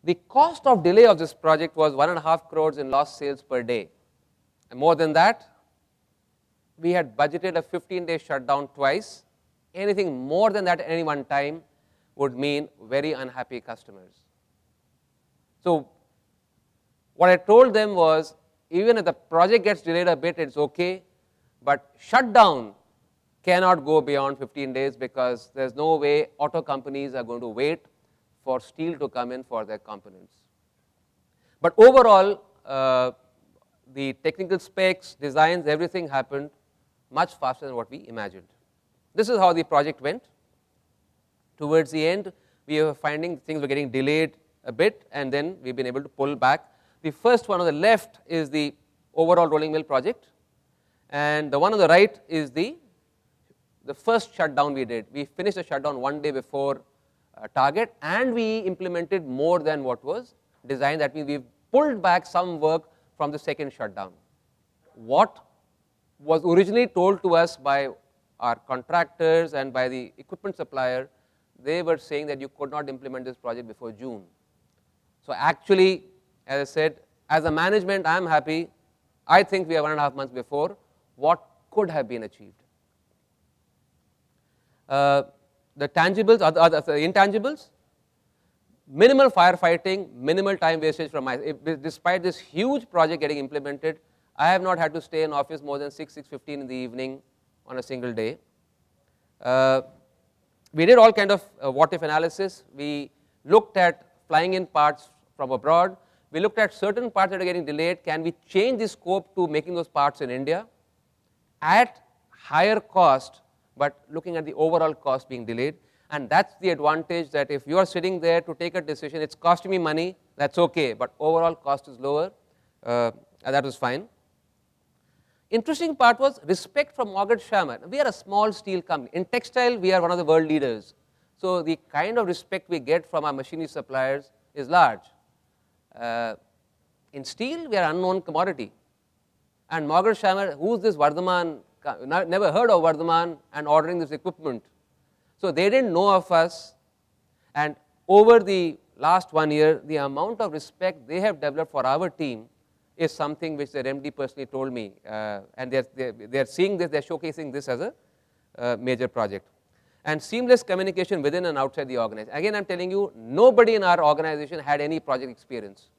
The cost of delay of this project was 1.5 crores in lost sales per day. And more than that, we had budgeted a 15-day shutdown twice. Anything more than that at any one time would mean very unhappy customers. So what I told them was, even if the project gets delayed a bit, it's okay, but shutdown cannot go beyond 15 days because there's no way auto companies are going to wait for steel to come in for their components. But overall, the technical specs, designs, everything happened much faster than what we imagined. This is how the project went. Towards the end, we were finding things were getting delayed a bit, and then we've been able to pull back. The first one on the left is the overall rolling mill project, and the one on the right is the first shutdown we did. We finished the shutdown 1 day before target, and we implemented more than what was designed. That means we've pulled back some work from the second shutdown. What was originally told to us by our contractors and by the equipment supplier, they were saying that you could not implement this project before June. So actually, as I said, as a management, I am happy. I think we are 1.5 months before what could have been achieved. The tangibles, the intangibles, minimal firefighting, minimal time wastage from my, despite this huge project getting implemented, I have not had to stay in office more than 6:15 in the evening on a single day. We did all kind of what if analysis. We looked at flying in parts from abroad. We looked at certain parts that are getting delayed. Can we change the scope to making those parts in India at higher cost, but looking at the overall cost being delayed? And that's the advantage, that if you are sitting there to take a decision, it's costing me money, that's okay, but overall cost is lower, and that was fine. Interesting part was respect from Morgan Shammer. We are a small steel company. In textile, we are one of the world leaders. So the kind of respect we get from our machinery suppliers is large. In steel, we are unknown commodity. And Morgan Shammer, who's this Vardhaman, never heard of Vardhaman and ordering this equipment. So they didn't know of us. And over the last 1 year, the amount of respect they have developed for our team is something which their MD personally told me, and they're seeing this, they're showcasing this as a major project. And seamless communication within and outside the organization. Again, I'm telling you, nobody in our organization had any project experience.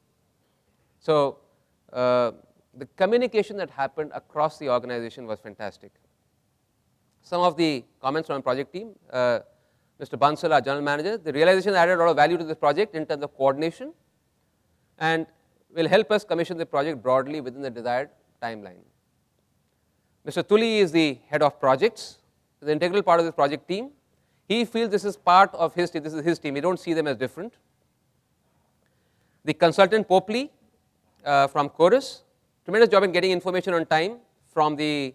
So the communication that happened across the organization was fantastic. Some of the comments from the project team, Mr. Bansal, our general manager, the realization added a lot of value to this project in terms of coordination, and will help us commission the project broadly within the desired timeline. Mr. Tuli is the head of projects, the integral part of this project team. He feels this is part of his team, this is his team, we don't see them as different. The consultant Popley from Chorus, tremendous job in getting information on time from the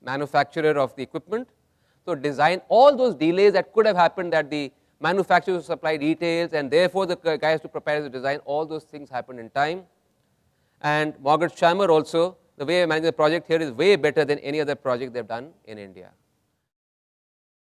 manufacturer of the equipment. So design all those delays that could have happened, that the manufacturer supply details and therefore the guy has to prepare the design, all those things happened in time. And Margaret Scheimer also, the way I manage the project here is way better than any other project they've done in India.